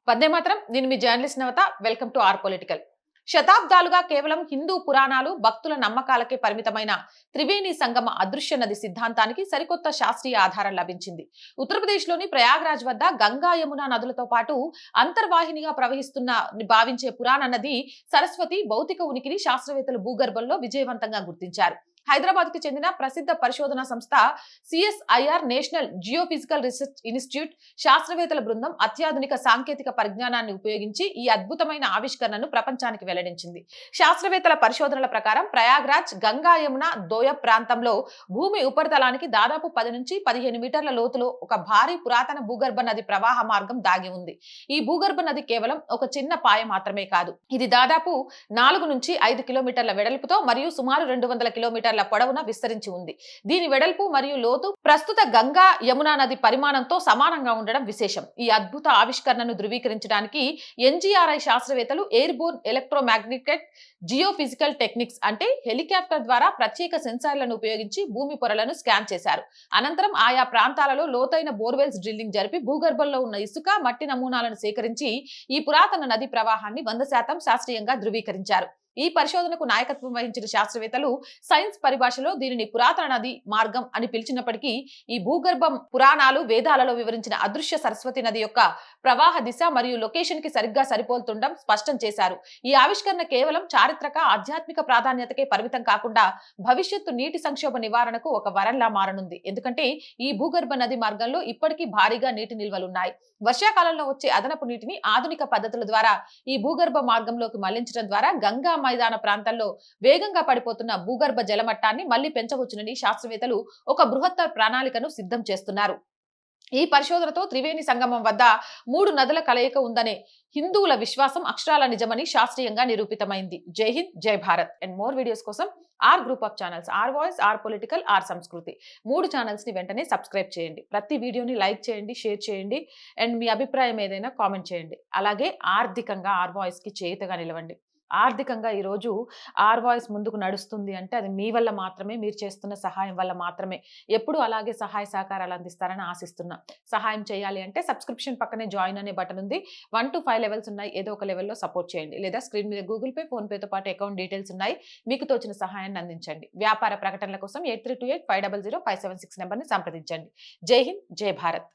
వందే మాత్రం. నేను మీ journalist Navata. Welcome to our political. శతాబ్దాలుగా కేవలం హిందూ పురాణాలు, భక్తుల నమ్మకాలకే పరిమితమైన త్రివేణి సంగమ అదృశ్య నది సిద్ధాంతానికి సరికొత్త శాస్త్రీయ ఆధారం లభించింది. ఉత్తరప్రదేశ్లోని ప్రయాగ్రాజ్ వద్ద గంగా, యమున నదులతో పాటు అంతర్వాహినిగా ప్రవహిస్తున్న భావించే పురాణ నది సరస్వతి భౌతిక ఉనికిని శాస్త్రవేత్తలు భూగర్భంలో విజయవంతంగా గుర్తించారు. హైదరాబాద్ కి చెందిన ప్రసిద్ధ పరిశోధనా సంస్థ CSIR national geophysical research institute శాస్త్రవేత్తల బృందం అత్యాధునిక సాంకేతిక పరిజ్ఞానాన్ని ఉపయోగించి ఈ అద్భుతమైన ఆవిష్కరణను ప్రపంచానికి వెల్లడించింది. శాస్త్రవేత్తల పరిశోధనల ప్రకారం ప్రయాగ్రాజ్ గంగా, యమున దోయ ప్రాంతంలో భూమి ఉపరితలానికి దాదాపు 10 నుంచి 15 మీటర్ల లోతులో ఒక భారీ పురాతన భూగర్భ నది ప్రవాహ మార్గం దాగి ఉంది. ఈ భూగర్భ నది కేవలం ఒక చిన్న పాయ మాత్రమే కాదు, ఇది దాదాపు 4 నుంచి 5 కిలోమీటర్ల వెడల్పుతో మరియు సుమారు 200 కిలోమీటర్ల పొడవున విస్తరించి ఉంది. దీని వెడల్పు మరియు లోతు ప్రస్తుత గంగా, యమునా నది పరిమాణంతో సమానంగా ఉండడం విశేషం. ఈ అద్భుత ఆవిష్కరణను ధృవీకరించడానికి ఎన్జిఆర్ఐ శాస్త్రవేత్తలు ఎయిర్బోర్న్ ఎలక్ట్రోమాగ్నెటిక్ జియోఫిజికల్ టెక్నిక్స్ అంటే హెలికాప్టర్ ద్వారా ప్రత్యేక సెన్సార్లను ఉపయోగించి భూమి పొరలను స్కాన్ చేశారు. అనంతరం ఆయా ప్రాంతాలలో లోతైన బోర్వెల్స్ డ్రిల్లింగ్ జరిపి భూగర్భంలో ఉన్న ఇసుక, మట్టి నమూనాలను సేకరించి ఈ పురాతన నది ప్రవాహాన్ని 100% శాస్త్రీయంగా ధృవీకరించారు. ఈ పరిశోధనకు నాయకత్వం వహించిన శాస్త్రవేత్తలు సైన్స్ పరిభాషలో దీనిని పురాతన నది మార్గం అని పిలిచినప్పటికీ ఈ భూగర్భం పురాణాలు, వేదాలలో వివరించిన అదృశ్య సరస్వతి నది యొక్క ప్రవాహ దిశ మరియు లొకేషన్ కి సరిగ్గా సరిపోతుండడం స్పష్టం చేశారు. ఈ ఆవిష్కరణ కేవలం చారిత్రక, ఆధ్యాత్మిక ప్రాధాన్యతకే పరిమితం కాకుండా భవిష్యత్తు నీటి సంక్షోభ నివారణకు ఒక వరంలా మారనుంది. ఎందుకంటే ఈ భూగర్భ నది మార్గంలో ఇప్పటికీ భారీగా నీటి నిల్వలున్నాయి. వర్షాకాలంలో వచ్చే అదనపు నీటిని ఆధునిక పద్ధతుల ద్వారా ఈ భూగర్భ మార్గంలోకి మళ్లించడం ద్వారా గంగా మైదాన ప్రాంతాల్లో వేగంగా పడిపోతున్న భూగర్భ జలమట్టాన్ని మళ్లీ పెంచవచ్చునని శాస్త్రవేత్తలు ఒక బృహత్తర ప్రణాళికను సిద్ధం చేస్తున్నారు. ఈ పరిశోధనతో త్రివేణి సంగమం వద్ద 3 నదుల కలయిక ఉందనే హిందువుల విశ్వాసం అక్షరాల నిజమని శాస్త్రీయంగా నిరూపితమైంది. జై హింద్, జై భారత్. అండ్ మోర్ వీడియోస్ కోసం our group of channels, our voice, our political, our Sanskriti 3 channels ని వెంటనే సబ్స్క్రైబ్ చేయండి. ప్రతి వీడియోని లైక్ చేయండి, షేర్ చేయండి అండ్ మీ అభిప్రాయం ఏదైనా కామెంట్ చేయండి. అలాగే ఆర్థికంగా ఆర్ వాయిస్ కి చేయుతగా నిలవండి. ఆర్థికంగా ఈరోజు ఆర్ వాయిస్ ముందుకు నడుస్తుంది అంటే అది మీ వల్ల మాత్రమే, మీరు చేస్తున్న సహాయం వల్ల మాత్రమే. ఎప్పుడు అలాగే సహాయ సహకారాలు అందిస్తారని ఆశిస్తున్నా. సహాయం చేయాలి అంటే సబ్స్క్రిప్షన్ పక్కనే జాయిన్ అనే బటన్ ఉంది. 1 to 5 లెవెల్స్ ఉన్నాయి. ఏదో ఒక లెవెల్లో సపోర్ట్ చేయండి. లేదా స్క్రీన్ మీద గూగుల్ పే, ఫోన్ పేతో పాటు అకౌంట్ డీటెయిల్స్ ఉన్నాయి. మీకు తోచిన సహాయాన్ని అందించండి. వ్యాపార ప్రకటనల కోసం 8328500576 నెంబర్ని సంప్రదించండి. జై హింద్, జై భారత్.